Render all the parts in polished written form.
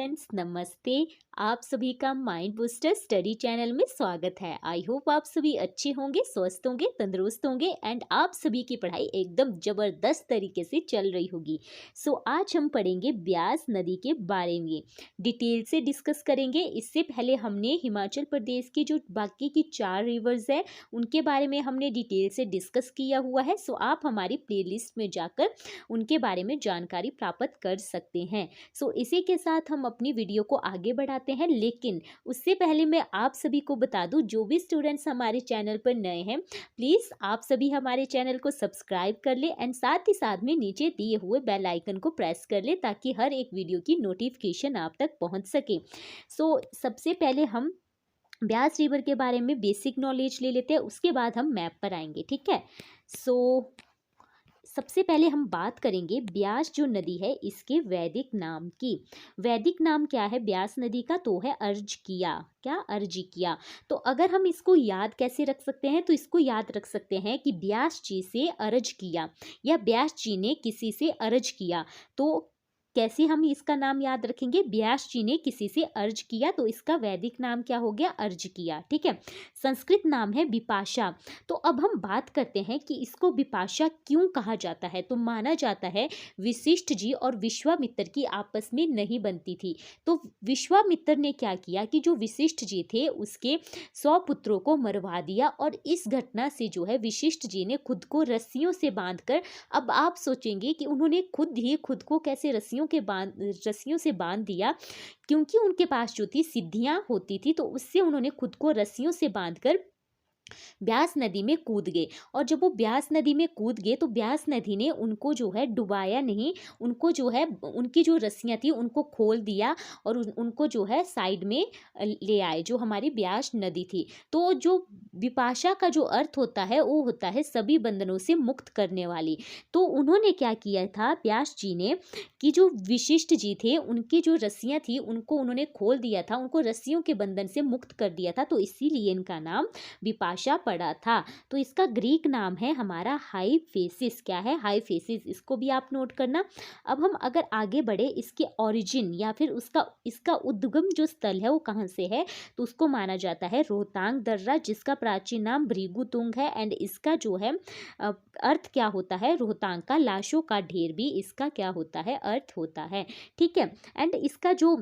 Students, नमस्ते। आप सभी का माइंड बूस्टर स्टडी चैनल में स्वागत है। आई होप आप सभी अच्छे होंगे, स्वस्थ होंगे, तंदुरुस्त होंगे एंड आप सभी की पढ़ाई एकदम ज़बरदस्त तरीके से चल रही होगी। सो आज हम पढ़ेंगे ब्यास नदी के बारे में, डिटेल से डिस्कस करेंगे। इससे पहले हमने हिमाचल प्रदेश की जो बाकी की 4 रिवर्स है उनके बारे में हमने डिटेल से डिस्कस किया हुआ है। सो आप हमारी प्लेलिस्ट में जाकर उनके बारे में जानकारी प्राप्त कर सकते हैं। सो इसी के साथ हम अपनी वीडियो को आगे बढ़ाते हैं, लेकिन उससे पहले मैं आप सभी को बता दूं, जो भी स्टूडेंट्स हमारे चैनल पर नए हैं प्लीज़ आप सभी हमारे चैनल को सब्सक्राइब कर ले एंड साथ ही साथ में नीचे दिए हुए बेल आइकन को प्रेस कर ले ताकि हर एक वीडियो की नोटिफिकेशन आप तक पहुंच सके। सो सबसे पहले हम ब्यास रिवर के बारे में बेसिक नॉलेज ले लेते हैं, उसके बाद हम मैप पर आएंगे, ठीक है। सो सबसे पहले हम बात करेंगे ब्यास जो नदी है इसके वैदिक नाम की। वैदिक नाम क्या है ब्यास नदी का? तो है अर्जिकिया। क्या? अर्जिकिया। तो अगर हम इसको याद कैसे रख सकते हैं, तो इसको याद रख सकते हैं कि ब्यास जी से अर्ज किया या ब्यास जी ने किसी से अर्ज किया। तो कैसे हम इसका नाम याद रखेंगे? ब्यास जी ने किसी से अर्ज किया, तो इसका वैदिक नाम क्या हो गया? अर्ज किया, ठीक है। संस्कृत नाम है बिपाशा। तो अब हम बात करते हैं कि इसको बिपाशा क्यों कहा जाता है। तो माना जाता है वशिष्ठ जी और विश्वामित्र की आपस में नहीं बनती थी। तो विश्वामित्र ने क्या किया कि जो वशिष्ठ जी थे उसके 100 पुत्रों को मरवा दिया, और इस घटना से जो है वशिष्ठ जी ने खुद को रस्सियों से बांधकर, अब आप सोचेंगे कि उन्होंने खुद ही खुद को कैसे रस्सियों से बांध दिया, क्योंकि उनके पास जो थी सिद्धियां होती थी, तो उससे उन्होंने खुद को रस्सियों से बांधकर ब्यास नदी में कूद गए। और जब वो ब्यास नदी में कूद गए तो ब्यास नदी ने उनको जो है डुबाया नहीं, उनको जो है उनकी जो रस्सियां थी उनको खोल दिया और उनको जो है साइड में ले आए, जो हमारी ब्यास नदी थी। तो जो विपाशा का जो अर्थ होता है वो होता है सभी बंधनों से मुक्त करने वाली। तो उन्होंने क्या किया था व्यास जी ने कि जो विशिष्ट जी थे उनकी जो रस्सियां थी उनको उन्होंने खोल दिया था, उनको रस्सियों के बंधन से मुक्त कर दिया था। तो इसीलिए इनका नाम विपाशा पड़ा था। तो इसका ग्रीक नाम है हमारा हाइफेसिस। क्या है? हाइफेसिस। इसको भी आप नोट करना। अब हम अगर आगे बढ़े, इसके ओरिजिन या फिर इसका उद्गम जो स्थल है वो कहाँ से है, तो उसको माना जाता है रोहतांग दर्रा, जिसका प्राचीन नाम भृगुतुंग है। एंड इसका जो है अर्थ क्या होता है? रोहतांग का लाशों का ढेर भी इसका क्या होता है? अर्थ होता है, ठीक है। एंड इसका जो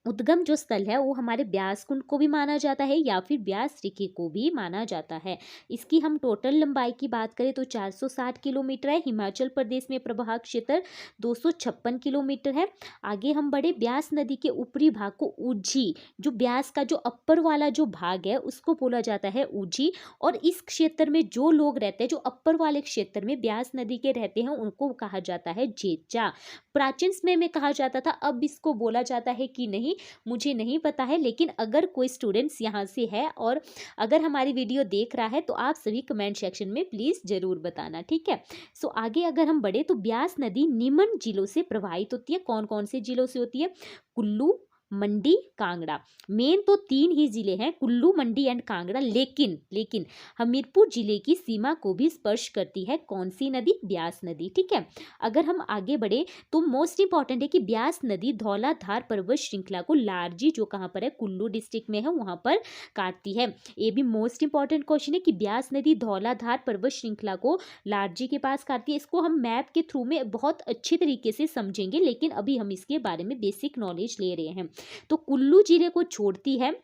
उद्गम जो स्थल है वो हमारे ब्यास कुंड को भी माना जाता है या फिर ब्यास रिकी को भी माना जाता है। इसकी हम टोटल लंबाई की बात करें तो 460 किलोमीटर है। हिमाचल प्रदेश में प्रभाग क्षेत्र 256 किलोमीटर है। आगे हम बढ़े, ब्यास नदी के ऊपरी भाग को ऊझी, जो ब्यास का जो अपर वाला जो भाग है उसको बोला जाता है ऊझी। और इस क्षेत्र में जो लोग रहते हैं, जो अपर वाले क्षेत्र में ब्यास नदी के रहते हैं, उनको कहा जाता है जेचा। प्राचीन समय में कहा जाता था, अब इसको बोला जाता है कि नहीं मुझे नहीं पता है, लेकिन अगर कोई स्टूडेंट्स यहाँ से है और अगर हमारी वीडियो देख रहा है तो आप सभी कमेंट सेक्शन में प्लीज़ ज़रूर बताना, ठीक है। सो आगे अगर हम बढ़े तो ब्यास नदी निम्न जिलों से प्रवाहित होती है। कौन कौन से जिलों से होती है? कुल्लू, मंडी, कांगड़ा। मेन तो 3 ही जिले हैं, कुल्लू, मंडी एंड कांगड़ा। लेकिन हमीरपुर जिले की सीमा को भी स्पर्श करती है कौन सी नदी? ब्यास नदी, ठीक है। अगर हम आगे बढ़े तो मोस्ट इंपॉर्टेंट है कि ब्यास नदी धौलाधार पर्वत श्रृंखला को लारजी, जो कहाँ पर है? कुल्लू डिस्ट्रिक्ट में है, वहां पर काटती है। ये भी मोस्ट इंपॉर्टेंट क्वेश्चन है कि ब्यास नदी धौलाधार पर्वत श्रृंखला को लारजी के पास काटती है। इसको हम मैप के थ्रू में बहुत अच्छी तरीके से समझेंगे, लेकिन अभी हम इसके बारे में बेसिक नॉलेज ले रहे हैं। तो कुल्लू जिले को छोड़ती है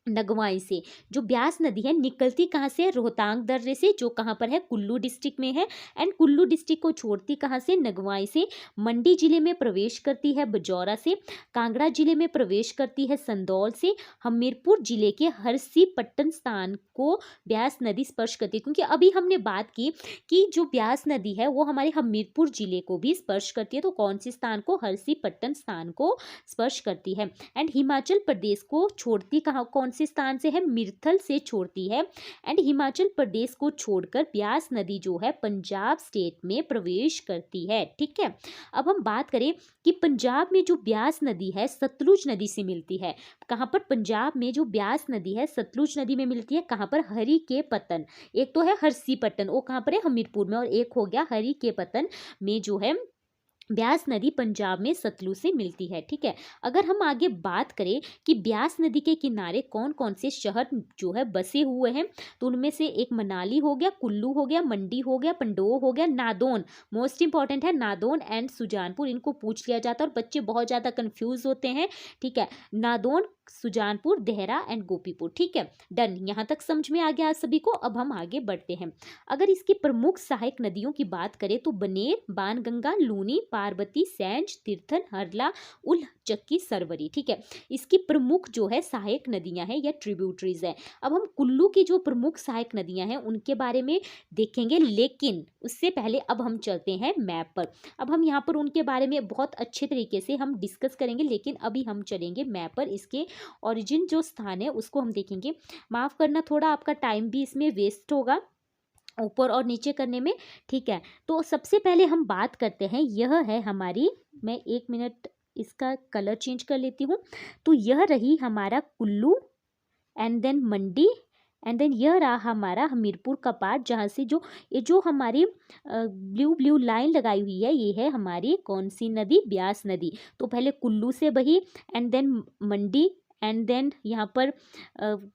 नगवाई से। जो ब्यास नदी है निकलती कहाँ से? रोहतांग दर्रे से, जो कहाँ पर है? कुल्लू डिस्ट्रिक्ट में है। एंड कुल्लू डिस्ट्रिक्ट को छोड़ती कहाँ से? नगवाई से। मंडी जिले में प्रवेश करती है बजौरा से। कांगड़ा जिले में प्रवेश करती है संदौल से। हमीरपुर जिले के हरसी पट्टन स्थान को ब्यास नदी स्पर्श करती है, क्योंकि अभी हमने बात की कि जो ब्यास नदी है वो हमारे हमीरपुर जिले को भी स्पर्श करती है। तो कौन से स्थान को? हरसी पट्टन स्थान को स्पर्श करती है। एंड हिमाचल प्रदेश को छोड़ती कहाँ, कौन से स्थान से है? मिर्थल से छोड़ती है। एंड हिमाचल प्रदेश को छोड़कर ब्यास नदी जो है पंजाब स्टेट में प्रवेश करती है, ठीक है। अब हम बात करें कि पंजाब में जो ब्यास नदी है सतलुज नदी से मिलती है। कहाँ पर? पंजाब में जो ब्यास नदी है सतलुज नदी में मिलती है। कहाँ पर? हरी के पतन। एक तो है हरसी पट्टन, वो कहाँ पर है? हमीरपुर में। और एक हो गया हरी के पतन में जो है ब्यास नदी पंजाब में सतलुज से मिलती है। ठीक है, अगर हम आगे बात करें कि ब्यास नदी के किनारे कौन कौन से शहर जो है बसे हुए हैं, तो उनमें से एक मनाली हो गया, कुल्लू हो गया, मंडी हो गया, पंडोह हो गया, नादौन मोस्ट इंपॉर्टेंट है, नादौन एंड सुजानपुर, इनको पूछ लिया जाता है और बच्चे बहुत ज़्यादा कंफ्यूज होते हैं। ठीक है, नादौन, सुजानपुर, देहरा एंड गोपीपुर। ठीक है, डन, यहाँ तक समझ में आ गया आप सभी को। अब हम आगे बढ़ते हैं। अगर इसकी प्रमुख सहायक नदियों की बात करें तो बनेर, बाणगंगा, लूनी, पार्वती, सैंज, तीर्थन, हरला, उल्ह, चक्की, सरवरी। ठीक है, इसकी प्रमुख जो है सहायक नदियां हैं या ट्रिब्यूटरीज है। अब हम कुल्लू की जो प्रमुख सहायक नदियां हैं उनके बारे में देखेंगे, लेकिन उससे पहले अब हम चलते हैं मैप पर। अब हम यहाँ पर उनके बारे में बहुत अच्छे तरीके से हम डिस्कस करेंगे, लेकिन अभी हम चलेंगे मैप पर, इसके ओरिजिन जो स्थान है उसको हम देखेंगे। माफ़ करना, थोड़ा आपका टाइम भी इसमें वेस्ट होगा ऊपर और नीचे करने में। ठीक है, तो सबसे पहले हम बात करते हैं, यह है हमारी, मैं 1 मिनट इसका कलर चेंज कर लेती हूँ। तो यह रही हमारा Kullu and then Mandi and then यह रहा हमारा हमीरपुर का पार्ट, जहाँ से जो ये जो हमारी ब्लू ब्लू लाइन लगाई हुई है, ये है हमारी कौन सी नदी, ब्यास नदी। तो पहले कुल्लू से बही and then Mandi and then यहाँ पर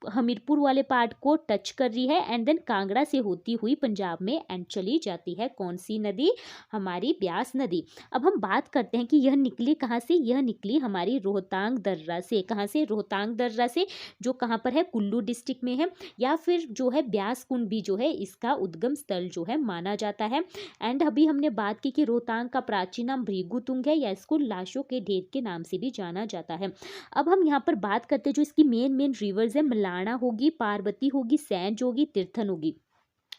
हमीरपुर वाले पार्ट को टच कर रही है एंड देन कांगड़ा से होती हुई पंजाब में एंड चली जाती है कौन सी नदी, हमारी ब्यास नदी। अब हम बात करते हैं कि यह निकली कहाँ से, यह निकली हमारी रोहतांग दर्रा से। कहाँ से, रोहतांग दर्रा से, जो कहाँ पर है, कुल्लू डिस्ट्रिक्ट में है, या फिर जो है ब्यास कुंड भी जो है इसका उद्गम स्थल जो है माना जाता है। एंड अभी हमने बात की कि रोहतांग का प्राचीन नाम भृगुतुंग है, या इसको लाशों के ढेर के नाम से भी जाना जाता है। अब हम यहाँ पर बात करते हैं जो इसकी मेन रिवर्स है, मलाना होगी, पार्वती होगी, सैंज होगी, तीर्थन होगी।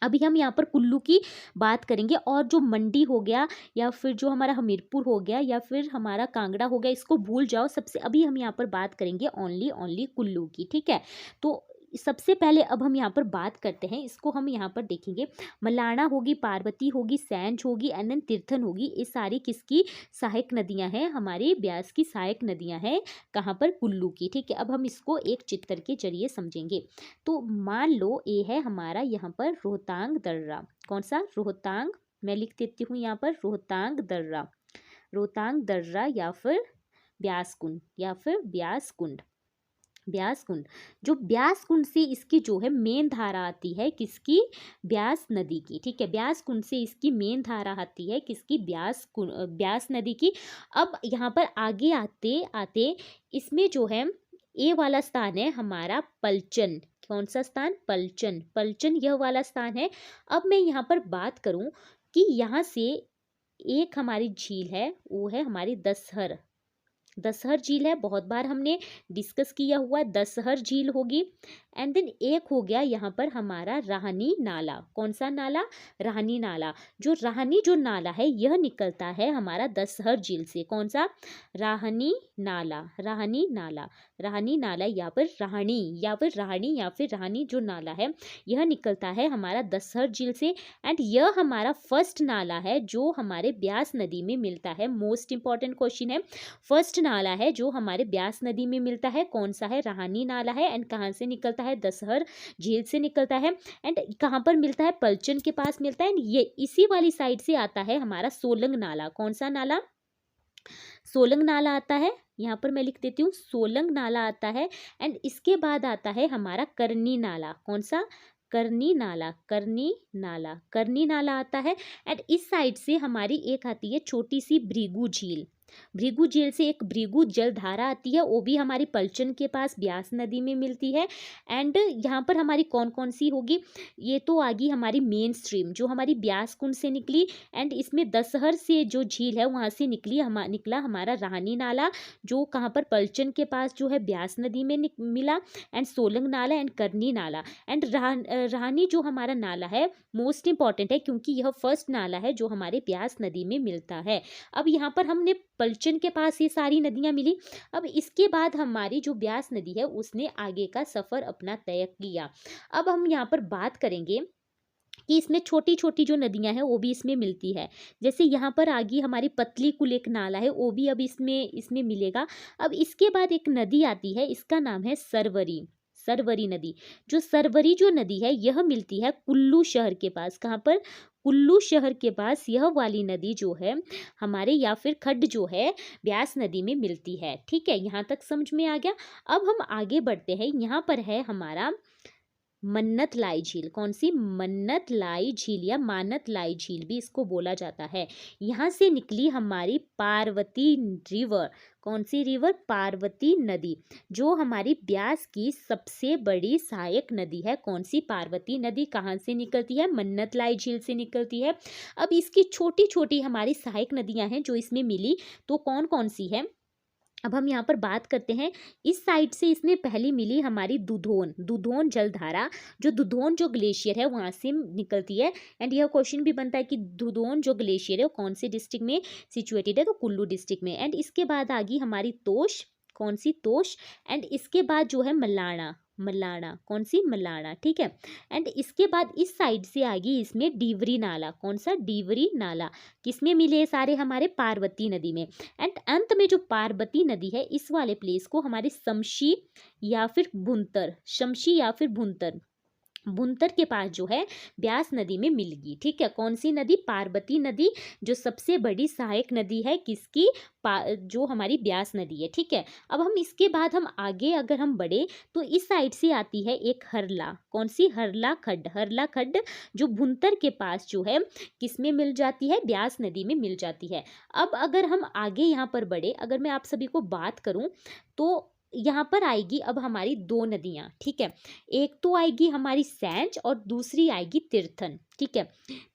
अभी हम यहाँ पर कुल्लू की बात करेंगे, और जो मंडी हो गया या फिर जो हमारा हमीरपुर हो गया या फिर हमारा कांगड़ा हो गया, इसको भूल जाओ। सबसे अभी हम यहाँ पर बात करेंगे ओनली कुल्लू की। ठीक है, तो सबसे पहले अब हम यहाँ पर बात करते हैं, इसको हम यहाँ पर देखेंगे, मलाना होगी, पार्वती होगी, सैंज होगी एंड देन तीर्थन होगी। ये सारी किसकी सहायक नदियाँ हैं, हमारी ब्यास की सहायक नदियाँ हैं, कहाँ पर, कुल्लू की। ठीक है, अब हम इसको एक चित्र के जरिए समझेंगे। तो मान लो ये है हमारा यहाँ पर रोहतांग दर्रा, कौन सा, रोहतांग, मैं लिख देती हूँ यहाँ पर रोहतांग दर्रा, रोहतांग दर्रा या फिर ब्यास कुंड, या फिर ब्यास कुंड, ब्यास कुंड। जो ब्यास कुंड से इसकी जो है मेन धारा आती है किसकी, ब्यास नदी की। ठीक है, ब्यास कुंड से इसकी मेन धारा आती है किसकी, ब्यास नदी की। अब यहाँ पर आगे आते आते इसमें जो है ए वाला स्थान है हमारा पलचन, कौन सा स्थान, पलचन, पलचन यह वाला स्थान है। अब मैं यहाँ पर बात करूँ कि यहाँ से एक हमारी झील है, वो है हमारी दसहर, दसहर झील है, बहुत बार हमने डिस्कस किया हुआ, दसहर झील होगी। एंड देन एक हो गया यहाँ पर हमारा राहनी नाला, कौन सा नाला, राहनी नाला। जो राहनी जो नाला है यह निकलता है हमारा दसहर झील से, कौन सा, राहनी नाला, राहनी नाला, राहनी नाला या फिर राहनी या फिर राहनी या फिर राहनी जो नाला है यह निकलता है हमारा दसहर झील से। एंड यह हमारा फर्स्ट नाला है जो हमारे ब्यास नदी में मिलता है। मोस्ट इंपॉर्टेंट क्वेश्चन है, फर्स्ट नाला है जो हमारे ब्यास नदी में मिलता है, कौन सा है, राहनी नाला है। एंड कहाँ से निकलता है, दसहर झील से निकलता है। एंड कहाँ पर मिलता है, पलचन के पास मिलता है। ये इसी वाली साइड से आता है हमारा सोलंग नाला, कौन सा नाला, सोलंग नाला आता है, यहाँ पर मैं लिख देती हूँ सोलंग नाला आता है। एंड इसके बाद आता है हमारा करनी नाला, कौन सा, करनी नाला, करनी नाला, करनी नाला आता है। एंड इस साइड से हमारी एक आती है छोटी सी भृगु झील, भृगु झील से एक भृगु जल धारा आती है, वो भी हमारी पलचन के पास ब्यास नदी में मिलती है। एंड यहाँ पर हमारी कौन कौन सी होगी, ये तो आ गई हमारी मेन स्ट्रीम जो हमारी ब्यास कुंड से निकली। एंड इसमें दसहर से जो झील है वहाँ से निकला हमारा राहनी नाला, जो कहाँ पर, पलचन के पास जो है ब्यास नदी में मिला। एंड सोलंग नाला एंड करनी नाला। एंड राहनी जो हमारा नाला है मोस्ट इंपॉर्टेंट है क्योंकि यह फर्स्ट नाला है जो हमारे ब्यास नदी में मिलता है। अब यहाँ पर हमने पलचन के पास ये सारी नदियां मिली। अब इसके बाद हमारी जो ब्यास नदी है उसने आगे का सफर अपना तय किया। अब हम यहाँ पर बात करेंगे कि इसमें छोटी छोटी जो नदियां हैं वो भी इसमें मिलती है। जैसे यहाँ पर आगे हमारी पतली कुल एक नाला है, वो भी अब इसमें मिलेगा। अब इसके बाद एक नदी आती है, इसका नाम है सरवरी, सरवरी नदी। जो सरवरी जो नदी है यह मिलती है कुल्लू शहर के पास, कहाँ पर, कुल्लू शहर के पास यह वाली नदी जो है हमारे या फिर खड्ड जो है ब्यास नदी में मिलती है। ठीक है, यहाँ तक समझ में आ गया। अब हम आगे बढ़ते हैं। यहाँ पर है हमारा मन्नत लाई झील। कौन सी? मन्नत लाई झील या मानत लाई झील भी इसको बोला जाता है। यहाँ से निकली हमारी पार्वती रिवर। कौन सी रिवर? पार्वती नदी, जो हमारी ब्यास की सबसे बड़ी सहायक नदी है। कौन सी? पार्वती नदी। कहाँ से निकलती है? मन्नत लाई झील से निकलती है। अब इसकी छोटी छोटी हमारी सहायक नदियां हैं जो इसमें मिली, तो कौन कौन सी है? अब हम यहाँ पर बात करते हैं। इस साइड से इसमें पहली मिली हमारी दुधोन, दुधोन जलधारा, जो दुधोन जो ग्लेशियर है वहाँ से निकलती है। एंड यह क्वेश्चन भी बनता है कि दुधोन जो ग्लेशियर है वो कौन से डिस्ट्रिक्ट में सिचुएटेड है? तो कुल्लू डिस्ट्रिक्ट में। एंड इसके बाद आ गई हमारी तोश। कौन सी? तोश। एंड इसके बाद जो है मलाना, मलाना। कौन सी? मलाना। ठीक है। एंड इसके बाद इस साइड से आ गई इसमें डीवरी नाला। कौन सा? डीवरी नाला। किसमें मिले सारे? हमारे पार्वती नदी में। एंड अंत में जो पार्वती नदी है इस वाले प्लेस को हमारे शमशी या फिर भुंतर, शमशी या फिर भुंतर, भुंतर के पास जो है ब्यास नदी में मिल गई। ठीक है, कौन सी नदी? पार्वती नदी, जो सबसे बड़ी सहायक नदी है किसकी? जो हमारी ब्यास नदी है। ठीक है। अब हम इसके बाद हम आगे अगर हम बढ़े तो इस साइड से आती है एक हरला। कौन सी? हरला खड्ड। हरला खड्ड जो भुंतर के पास जो है किस में मिल जाती है? ब्यास नदी में मिल जाती है। अब अगर हम आगे यहाँ पर बढ़े, अगर मैं आप सभी को बात करूं तो यहाँ पर आएगी अब हमारी दो नदियाँ। ठीक है, एक तो आएगी हमारी सैंज और दूसरी आएगी तीर्थन। ठीक है,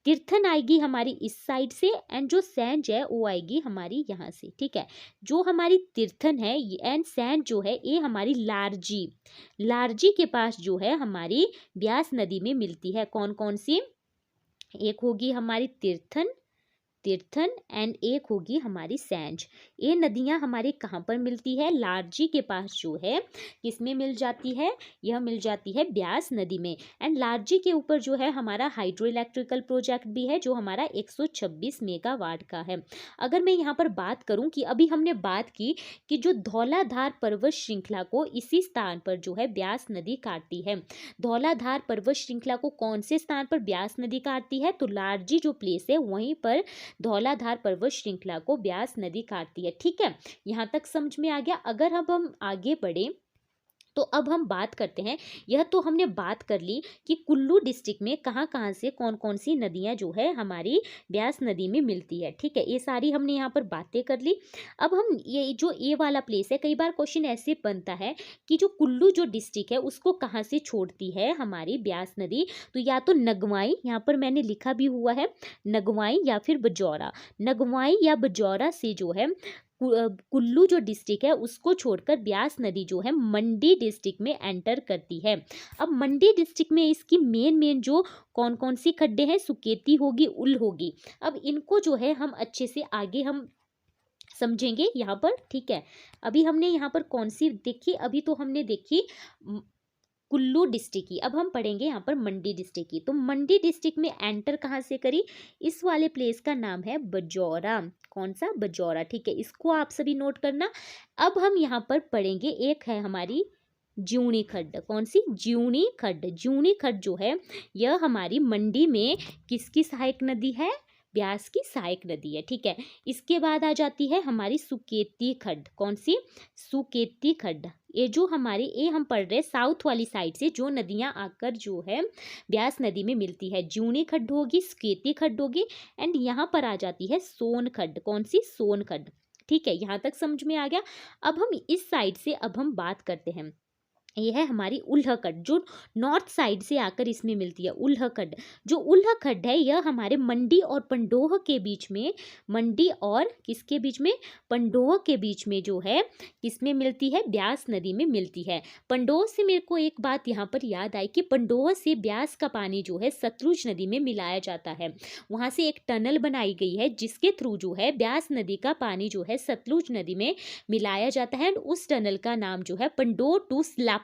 तीर्थन आएगी हमारी इस साइड से एंड जो सैंज है वो आएगी हमारी यहाँ से। ठीक है, जो हमारी तीर्थन है एंड सैंज जो है ये हमारी लारजी, लारजी के पास जो है हमारी ब्यास नदी में मिलती है। कौन कौन सी? एक होगी हमारी तीर्थन, तीर्थन एंड एक होगी हमारी सैंज। ये नदियां हमारी कहाँ पर मिलती है? लारजी के पास जो है किसमें मिल जाती है? यह मिल जाती है ब्यास नदी में। एंड लारजी के ऊपर जो है हमारा हाइड्रो इलेक्ट्रिकल प्रोजेक्ट भी है जो हमारा 126 मेगावाट का है। अगर मैं यहाँ पर बात करूँ कि अभी हमने बात की कि जो धौलाधार पर्वत श्रृंखला को इसी स्थान पर जो है ब्यास नदी काटती है। धौलाधार पर्वत श्रृंखला को कौन से स्थान पर ब्यास नदी काटती है? तो लारजी जो प्लेस है वहीं पर धौलाधार पर्वत श्रृंखला को ब्यास नदी काटती है। ठीक है, यहाँ तक समझ में आ गया। अगर अब हम आगे बढ़े तो अब हम बात करते हैं। यह तो हमने बात कर ली कि कुल्लू डिस्ट्रिक्ट में कहाँ कहाँ से कौन कौन सी नदियाँ जो है हमारी ब्यास नदी में मिलती है। ठीक है, ये सारी हमने यहाँ पर बातें कर ली। अब हम ये जो ए वाला प्लेस है, कई बार क्वेश्चन ऐसे बनता है कि जो कुल्लू जो डिस्ट्रिक्ट है उसको कहाँ से छोड़ती है हमारी ब्यास नदी? तो या तो नगवाई, यहाँ पर मैंने लिखा भी हुआ है नगवाई, या फिर बजौरा। नगवाई या बजौरा से जो है कुल्लू जो डिस्ट्रिक्ट है उसको छोड़कर ब्यास नदी जो है मंडी डिस्ट्रिक्ट में एंटर करती है। अब मंडी डिस्ट्रिक्ट में इसकी मेन जो कौन कौन सी खड्डे हैं? सुकेती होगी, उल होगी। अब इनको जो है हम अच्छे से आगे हम समझेंगे यहाँ पर। ठीक है, अभी हमने यहाँ पर कौन सी देखी? अभी तो हमने देखी कुल्लू डिस्ट्रिक्ट की। अब हम पढ़ेंगे यहाँ पर मंडी डिस्ट्रिक्ट की। तो मंडी डिस्ट्रिक्ट में एंटर कहाँ से करी? इस वाले प्लेस का नाम है बजौरा। कौन सा? बजौरा। ठीक है, इसको आप सभी नोट करना। अब हम यहाँ पर पढ़ेंगे, एक है हमारी ज्यूणी खड्ड। कौन सी? ज्यूणी खड्ड। ज्यूणी खड्ड जो है यह हमारी मंडी में किसकी सहायक नदी है? ब्यास की सहायक नदी है। ठीक है, इसके बाद आ जाती है हमारी सुकेती खड्ड। कौन सी? सुकेती खड्ड। ये जो हमारी ये हम पढ़ रहे साउथ वाली साइड से जो नदियां आकर जो है ब्यास नदी में मिलती है। ज्यूणी खड्ड होगी, सुकेती खड्ड होगी एंड यहाँ पर आ जाती है सोन खड्ड। कौन सी? सोन खड्ड। ठीक है, यहाँ तक समझ में आ गया। अब हम इस साइड से अब हम बात करते हैं। ये है हमारी उल्हा खड्ड जो नॉर्थ साइड से आकर इसमें मिलती है। उल्हा खड्ड, जो उल्हा खड्ड है यह हमारे मंडी और पंडोह के बीच में, मंडी और किसके बीच में? पंडोह के बीच में जो है किसमें मिलती है? ब्यास नदी में मिलती है। पंडोह से मेरे को एक बात यहाँ पर याद आई कि पंडोह से ब्यास का पानी जो है सतलुज नदी में मिलाया जाता है। वहाँ से एक टनल बनाई गई है जिसके थ्रू जो है ब्यास नदी का पानी जो है सतलुज नदी में मिलाया जाता है। उस टनल का नाम जो है पंडोह टू स्लापड़।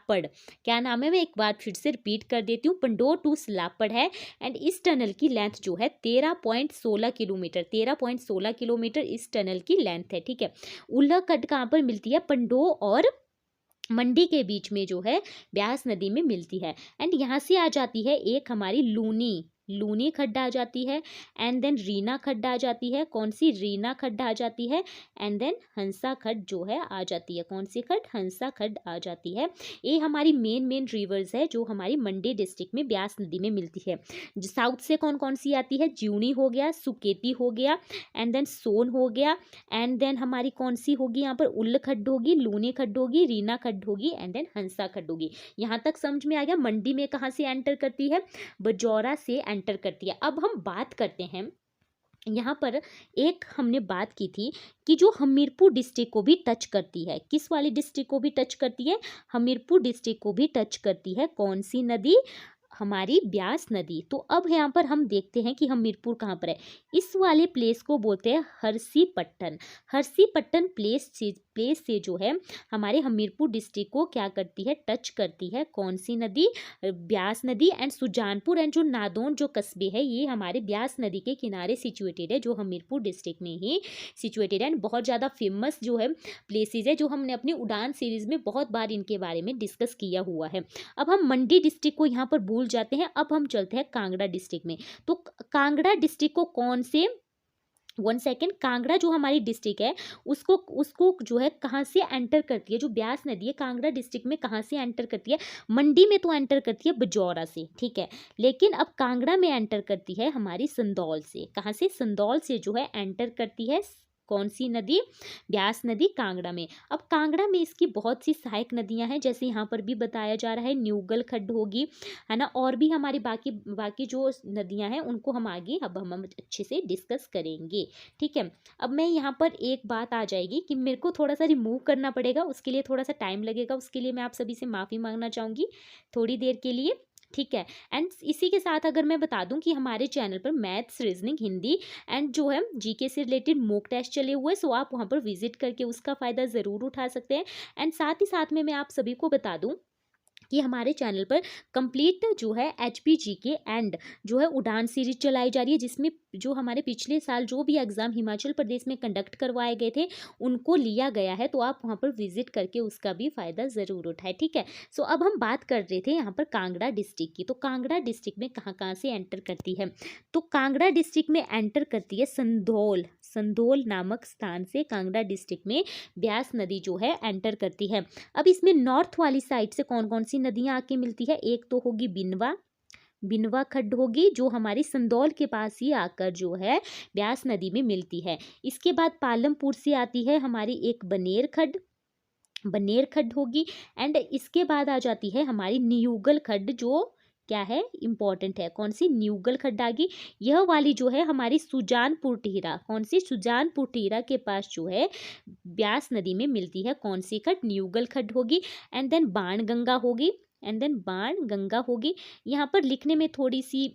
क्या नाम है? मैं एक बार फिर से रिपीट कर देती हूँ, पंडोह टू स्लापड़ है। एंड इस टनल की लेंथ जो है 13.16 किलोमीटर, 13.16 किलोमीटर इस टनल की लेंथ है। ठीक है, उल्हा खड्ड कहाँ पर मिलती है? पंडोह और मंडी के बीच में जो है ब्यास नदी में मिलती है। एंड यहाँ से आ जाती है एक हमारी लूनी, लूनी खड्ड आ जाती है, एंड देन रीना खड्ड आ जाती है। कौन सी? रीना खड्ड आ जाती है, एंड देन हंसा खड्ड जो है आ जाती है। कौन सी खड्ड? हंसा खड्ड आ जाती है। ये हमारी मेन रिवर्स है जो हमारी मंडी डिस्ट्रिक्ट में ब्यास नदी में मिलती है। साउथ से कौन कौन सी आती है? ज्यूनी हो गया, सुकेती हो गया, एंड देन सोन हो गया, एंड देन हमारी कौन सी होगी यहाँ पर? उल्ल खड्ड होगी, लूनी खड्ड होगी, रीना खड्ड होगी, एंड देन हंसा खड्ड होगी। यहाँ तक समझ में आ गया? मंडी में कहाँ से एंटर करती है? बजौरा से एंटर करती है। अब हम बात करते हैं यहाँ पर, एक हमने बात की थी कि जो हमीरपुर डिस्ट्रिक्ट को भी टच करती है। किस वाली डिस्ट्रिक्ट को भी टच करती है? हमीरपुर डिस्ट्रिक्ट को भी टच करती है। कौन सी नदी? हमारी ब्यास नदी। तो अब यहाँ पर हम देखते हैं कि हमीरपुर कहाँ पर है। इस वाले प्लेस को बोलते हैं हरसी पट्टन। हरसी पट्टन प्लेस से जो है हमारे हमीरपुर डिस्ट्रिक्ट को क्या करती है? टच करती है। कौन सी नदी? ब्यास नदी। एंड सुजानपुर एंड जो नादौन जो कस्बे है ये हमारे ब्यास नदी के किनारे सिचुएटेड है, जो हमीरपुर डिस्ट्रिक्ट में ही सिचुएटेड है। एंड बहुत ज़्यादा फेमस जो है प्लेसेस है, जो हमने अपनी उड़ान सीरीज में बहुत बार इनके बारे में डिस्कस किया हुआ है। अब हम मंडी डिस्ट्रिक्ट को यहाँ पर भूल जाते हैं। अब हम चलते हैं कांगड़ा डिस्ट्रिक्ट में। तो कांगड़ा डिस्ट्रिक्ट को कौन से, वन सेकेंड, कांगड़ा जो हमारी डिस्ट्रिक्ट है उसको उसको जो है कहाँ से एंटर करती है? जो ब्यास नदी है कांगड़ा डिस्ट्रिक्ट में कहाँ से एंटर करती है? मंडी में तो एंटर करती है बजौरा से, ठीक है, लेकिन अब कांगड़ा में एंटर करती है हमारी संदौल से। कहाँ से? संदौल से जो है एंटर करती है कौन सी नदी? ब्यास नदी कांगड़ा में। अब कांगड़ा में इसकी बहुत सी सहायक नदियां हैं, जैसे यहाँ पर भी बताया जा रहा है न्यूगल खड्ड होगी, है ना, और भी हमारी बाकी बाकी जो नदियां हैं उनको हम आगे अब हम अच्छे से डिस्कस करेंगे, ठीक है। अब मैं यहाँ पर एक बात आ जाएगी कि मेरे को थोड़ा सा रिमूव करना पड़ेगा, उसके लिए थोड़ा सा टाइम लगेगा, उसके लिए मैं आप सभी से माफ़ी मांगना चाहूँगी थोड़ी देर के लिए, ठीक है। एंड इसी के साथ अगर मैं बता दूं कि हमारे चैनल पर मैथ्स, रीजनिंग, हिंदी एंड जो है जीके से रिलेटेड मॉक टेस्ट चले हुए, सो आप वहां पर विजिट करके उसका फ़ायदा ज़रूर उठा सकते हैं। एंड साथ ही साथ में मैं आप सभी को बता दूं कि हमारे चैनल पर कंप्लीट जो है HPGK एंड जो है उड़ान सीरीज चलाई जा रही है, जिसमें जो हमारे पिछले साल जो भी एग्ज़ाम हिमाचल प्रदेश में कंडक्ट करवाए गए थे उनको लिया गया है, तो आप वहां पर विजिट करके उसका भी फ़ायदा ज़रूर उठाएं, ठीक है। सो अब हम बात कर रहे थे यहाँ पर कांगड़ा डिस्ट्रिक्ट की। तो कांगड़ा डिस्ट्रिक्ट में कहाँ कहाँ से एंटर करती है? तो कांगड़ा डिस्ट्रिक्ट में एंटर करती है संधौल, संधौल नामक स्थान से कांगड़ा डिस्ट्रिक्ट में ब्यास नदी जो है एंटर करती है। अब इसमें नॉर्थ वाली साइड से कौन कौन सी नदियां आके मिलती है? एक तो होगी बिनवा, बिनवा खड्ड होगी जो हमारी संदौल के पास ही आकर जो है ब्यास नदी में मिलती है। इसके बाद पालमपुर से आती है हमारी एक बनेर खड्ड, बनेर खड्ड होगी। एंड इसके बाद आ जाती है हमारी न्यूगल खड्ड, जो क्या है? इंपॉर्टेंट है। कौन सी? न्यूगल खड्ड आ गई। यह वाली जो है हमारी सुजानपुर टीहरा, कौन सी? सुजानपुर टीहरा के पास जो है ब्यास नदी में मिलती है। कौन सी खड्ड? न्यूगल खड्ड होगी। एंड देन बाण गंगा होगी, एंड देन बाण गंगा होगी। यहाँ पर लिखने में थोड़ी सी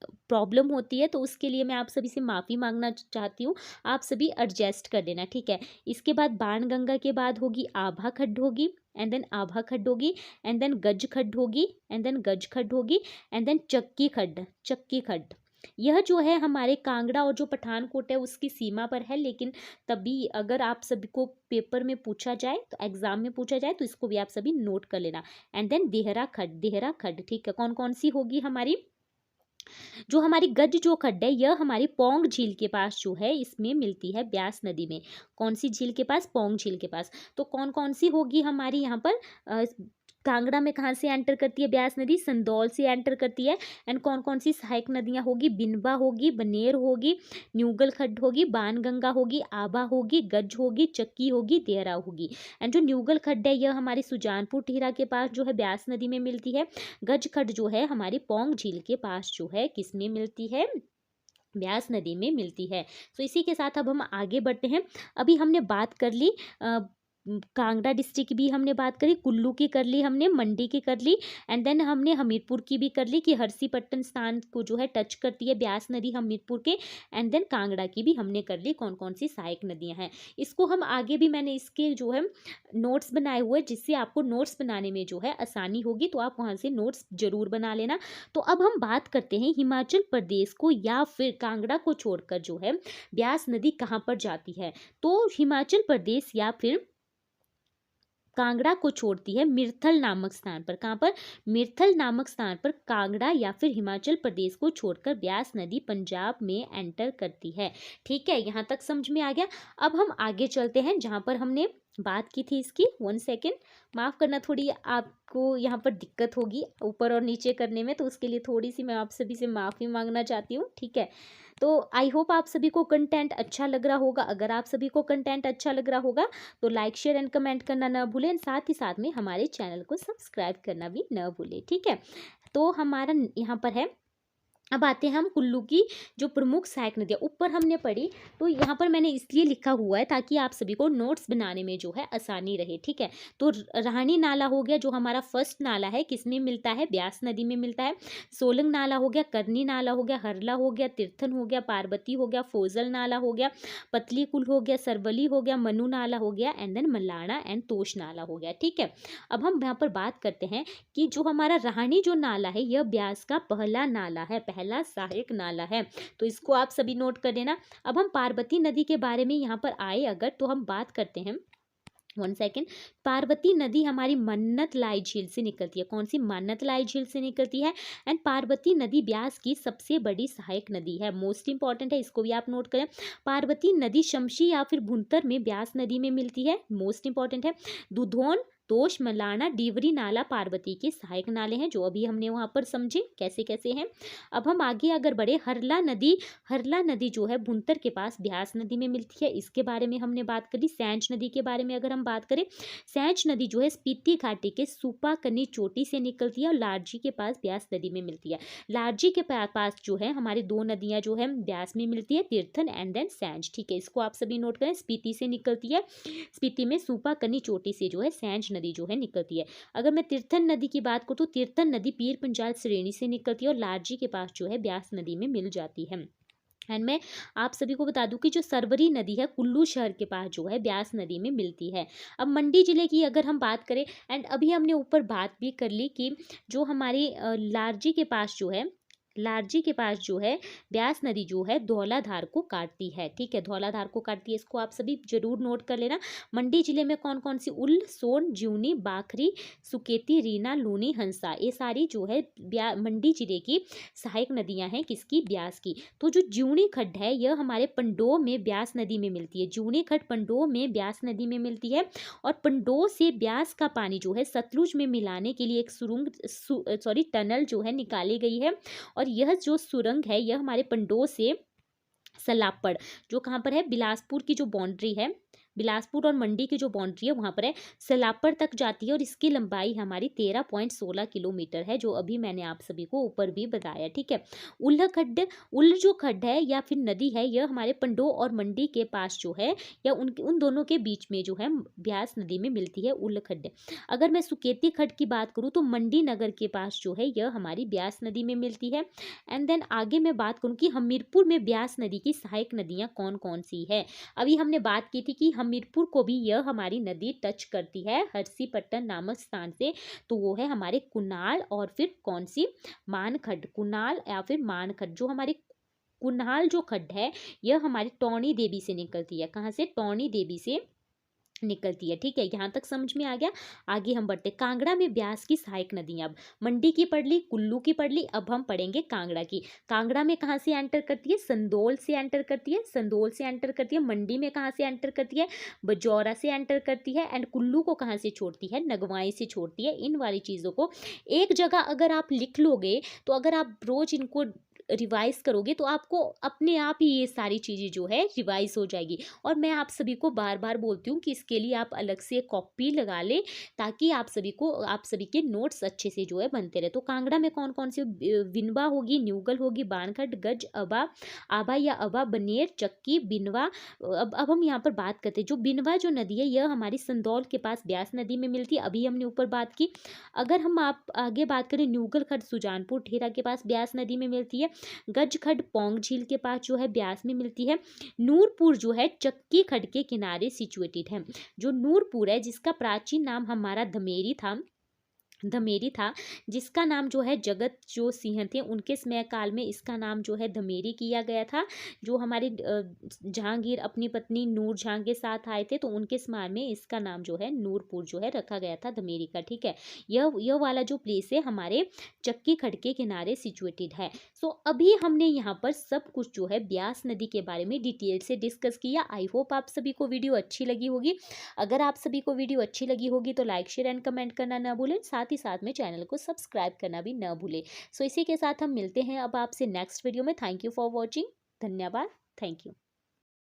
प्रॉब्लम होती है, तो उसके लिए मैं आप सभी से माफ़ी मांगना चाहती हूँ, आप सभी एडजस्ट कर देना, ठीक है। इसके बाद बाण गंगा के बाद होगी आभा खड्ड होगी, एंड देन आभा खड्ड होगी, एंड देन गज खड्ड होगी, एंड देन गज खड्ड होगी, एंड देन चक्की खड्ड, चक्की खड्ड। यह जो है हमारे कांगड़ा और जो पठानकोट है उसकी सीमा पर है, लेकिन तभी अगर आप सभी को पेपर में पूछा जाए, तो एग्जाम में पूछा जाए, तो इसको भी आप सभी नोट कर लेना। एंड देन देहरा खड्ड, देहरा खड्ड, ठीक है। कौन कौन सी होगी हमारी? जो हमारी गज जो खड्ड है यह हमारी पौंग झील के पास जो है इसमें मिलती है ब्यास नदी में। कौन सी झील के पास? पौंग झील के पास। तो कौन कौन सी होगी हमारी यहाँ पर? कांगड़ा में कहाँ से एंटर करती है ब्यास नदी? संदौल से एंटर करती है। एंड कौन कौन सी सहायक नदियाँ होगी? बिनबा होगी, बनेर होगी, न्यूगल खड्ड होगी, बाणगंगा होगी, आभा होगी, गज होगी, चक्की होगी, देहरा होगी। एंड जो न्यूगल खड्ड है यह हमारी सुजानपुर टीहरा के पास जो है ब्यास नदी में मिलती है। गज खड्ड जो है हमारी पौंग झील के पास जो है किसमें मिलती है? ब्यास नदी में मिलती है। तो इसी के साथ अब हम आगे बढ़ते हैं। अभी हमने बात कर ली कांगड़ा डिस्ट्रिक्ट की भी हमने बात करी, कुल्लू की कर ली हमने, मंडी की कर ली, एंड देन हमने हमीरपुर की भी कर ली कि हरसी पट्टन स्थान को जो है टच करती है ब्यास नदी हमीरपुर के। एंड देन कांगड़ा की भी हमने कर ली कौन कौन सी सहायक नदियां हैं। इसको हम आगे भी मैंने इसके जो है नोट्स बनाए हुए, जिससे आपको नोट्स बनाने में जो है आसानी होगी, तो आप वहाँ से नोट्स जरूर बना लेना। तो अब हम बात करते हैं हिमाचल प्रदेश को या फिर कांगड़ा को छोड़कर जो है ब्यास नदी कहाँ पर जाती है। तो हिमाचल प्रदेश या फिर कांगड़ा को छोड़ती है मिर्थल नामक स्थान पर। कहाँ पर? मिर्थल नामक स्थान पर कांगड़ा या फिर हिमाचल प्रदेश को छोड़कर ब्यास नदी पंजाब में एंटर करती है। ठीक है, यहाँ तक समझ में आ गया। अब हम आगे चलते हैं जहाँ पर हमने बात की थी इसकी। 1 सेकेंड, माफ़ करना, थोड़ी आपको यहाँ पर दिक्कत होगी ऊपर और नीचे करने में, तो उसके लिए थोड़ी सी मैं आप सभी से माफ़ी मांगना चाहती हूँ। ठीक है, तो आई होप आप सभी को कंटेंट अच्छा लग रहा होगा। अगर आप सभी को कंटेंट अच्छा लग रहा होगा तो लाइक शेयर एंड कमेंट करना ना भूलें, साथ ही साथ में हमारे चैनल को सब्सक्राइब करना भी ना भूलें। ठीक है, तो हमारा यहाँ पर है। अब आते हैं हम कुल्लू की जो प्रमुख सहायक नदियाँ, ऊपर हमने पढ़ी, तो यहाँ पर मैंने इसलिए लिखा हुआ है ताकि आप सभी को नोट्स बनाने में जो है आसानी रहे। ठीक है, तो रानी नाला हो गया जो हमारा फर्स्ट नाला है, किसमें मिलता है? ब्यास नदी में मिलता है। सोलंग नाला हो गया, करनी नाला हो गया, हरला हो गया, तीर्थन हो गया, पार्वती हो गया, फोजल नाला हो गया, पतली कुल हो गया, सरवली हो गया, मनु नाला हो गया, एंड देन मलाना एंड तोश नाला हो गया। ठीक है, अब हम यहाँ पर बात करते हैं कि जो हमारा रानी जो नाला है यह ब्यास का पहला नाला है, पहला सहायक नाला है, तो इसको आप सभी नोट कर लेना। अब हम पार्वती नदी के बारे में यहाँ पर आए अगर, तो हम बात करते हैं। 1 सेकेंड, पार्वती नदी हमारी मन्नत लाई झील से निकलती है। कौन सी? मन्नत लाई झील से निकलती है। एंड पार्वती नदी ब्यास की सबसे बड़ी सहायक नदी है। मोस्ट इंपॉर्टेंट है, इसको भी आप नोट करें। पार्वती नदी शमशी या फिर भुंतर में ब्यास नदी में मिलती है। मोस्ट इंपॉर्टेंट है। दुधौन, तोश, मलाना, डीवरी नाला पार्वती के सहायक नाले हैं, जो अभी हमने वहां पर समझे कैसे कैसे हैं। अब हम आगे अगर बढ़े, हरला नदी जो है भुंतर के पास ब्यास नदी में मिलती है, इसके बारे में हमने बात करी। सैंज नदी के बारे में अगर हम बात करें, सैंज नदी जो है स्पीति घाटी के सुपाकनी चोटी से निकलती है और लारजी के पास ब्यास नदी में मिलती है। लारजी के पास जो है हमारी 2 नदियां जो है ब्यास में मिलती है, तीर्थन एंड देन सैंज। ठीक है, इसको आप सभी नोट करें। स्पीति से निकलती है, स्पीति में सुपाकनी चोटी से जो है सैंज नदी जो है निकलती है। अगर मैं तीर्थन नदी की बात करूँ तो तीर्थन नदी पीर पंजाल श्रेणी से निकलती है और लारजी के पास जो है ब्यास नदी में मिल जाती है। एंड मैं आप सभी को बता दूं कि जो सरवरी नदी है कुल्लू शहर के पास जो है ब्यास नदी में मिलती है। अब मंडी जिले की अगर हम बात करें, एंड अभी हमने ऊपर बात भी कर ली कि जो हमारी लारजी के पास जो है, लारजी के पास जो है ब्यास नदी जो है धौलाधार को काटती है। ठीक है, धौलाधार को काटती है, इसको आप सभी जरूर नोट कर लेना। मंडी जिले में कौन कौन सी? उल, सोन, ज्यूनी, बाखरी, सुकेती, रीना, लूनी, हंसा, ये सारी जो है मंडी जिले की सहायक नदियां हैं। किसकी? ब्यास की। तो जो ज्यूनी खड्ड है यह हमारे पंडोह में ब्यास नदी में मिलती है। ज्यूनी खड्ड पंडोह में ब्यास नदी में मिलती है और पंडोह से ब्यास का पानी जो है सतलुज में मिलाने के लिए एक टनल जो है निकाली गई है। और यह जो सुरंग है यह हमारे पंडोह से सलापड़, जो कहाँ पर है, बिलासपुर की जो बाउंड्री है, बिलासपुर और मंडी की जो बाउंड्री है वहाँ पर है, सलापड़ तक जाती है और इसकी लंबाई हमारी 13.16 किलोमीटर है, जो अभी मैंने आप सभी को ऊपर भी बताया। ठीक है, उल जो खड्ड है या फिर नदी है यह हमारे पंडोह और मंडी के पास जो है या उन दोनों के बीच में जो है ब्यास नदी में मिलती है उल खड्ड। अगर मैं सुकेती खड्ड की बात करूँ तो मंडी नगर के पास जो है यह हमारी ब्यास नदी में मिलती है। एंड देन आगे मैं बात करूँ कि हमीरपुर में ब्यास नदी की सहायक नदियाँ कौन कौन सी है। अभी हमने बात की थी कि हमीरपुर को भी यह हमारी नदी टच करती है हरसीपट्टन नामक स्थान से, तो वो है हमारे कुनाल और फिर कौन सी? मानखड्ड। कुनाल या फिर मानखड्ड। जो हमारे कुनाल जो खड्ड है यह हमारी टौणी देवी से निकलती है। कहाँ से? टौणी देवी से निकलती है। ठीक है, यहाँ तक समझ में आ गया। आगे हम बढ़ते, कांगड़ा में ब्यास की सहायक नदियां। अब मंडी की पढ़ ली, कुल्लू की पढ़ ली, अब हम पढ़ेंगे कांगड़ा की। कांगड़ा में कहाँ से एंटर करती है? संदोल से एंटर करती है, संदोल से एंटर करती है। मंडी में कहाँ से एंटर करती है? बजौरा से एंटर करती है। एंड कुल्लू को कहाँ से छोड़ती है? नगवाई से छोड़ती है। इन वाली चीज़ों को एक जगह अगर आप लिख लोगे तो अगर आप रोज इनको रिवाइज करोगे तो आपको अपने आप ही ये सारी चीज़ें जो है रिवाइज हो जाएगी। और मैं आप सभी को बार बार बोलती हूँ कि इसके लिए आप अलग से कॉपी लगा लें ताकि आप सभी के नोट्स अच्छे से जो है बनते रहे। तो कांगड़ा में कौन कौन सी? विनवा होगी, न्यूगल होगी, बानखट, गज, अबा, आबा या अबा, बनेर, चक्की, बिनवा। अब हम यहाँ पर बात करते हैं, जो बिनवा जो नदी है यह हमारी संदौल के पास ब्यास नदी में मिलती है, अभी हमने ऊपर बात की। अगर हम आप आगे बात करें, न्यूगल खड्ड सुजानपुर ठेरा के पास ब्यास नदी में मिलती है। गज खड्ड पौंग झील के पास जो है ब्यास में मिलती है। नूरपुर जो है चक्की खड्ड के किनारे सिचुएटेड है। जो नूरपुर है जिसका प्राचीन नाम हमारा धमेरी था, धमेरी था, जिसका नाम जो है जगत जो सिंह थे उनके समय काल में इसका नाम जो है धमेरी किया गया था। जो हमारे जहांगीर अपनी पत्नी नूरजहां के साथ आए थे तो उनके स्मारक में इसका नाम जो है नूरपुर जो है रखा गया था धमेरी का। ठीक है, यह वाला जो प्लेस है हमारे चक्की खड के किनारे सिचुएटेड है। सो अभी हमने यहाँ पर सब कुछ जो है ब्यास नदी के बारे में डिटेल से डिस्कस किया। आई होप आप सभी को वीडियो अच्छी लगी होगी। अगर आप सभी को वीडियो अच्छी लगी होगी तो लाइक शेयर एंड कमेंट करना ना भूलें, साथ ही साथ में चैनल को सब्सक्राइब करना भी ना भूलें। सो इसी के साथ हम मिलते हैं अब आपसे नेक्स्ट वीडियो में। Thank you for watching. धन्यवाद। Thank you.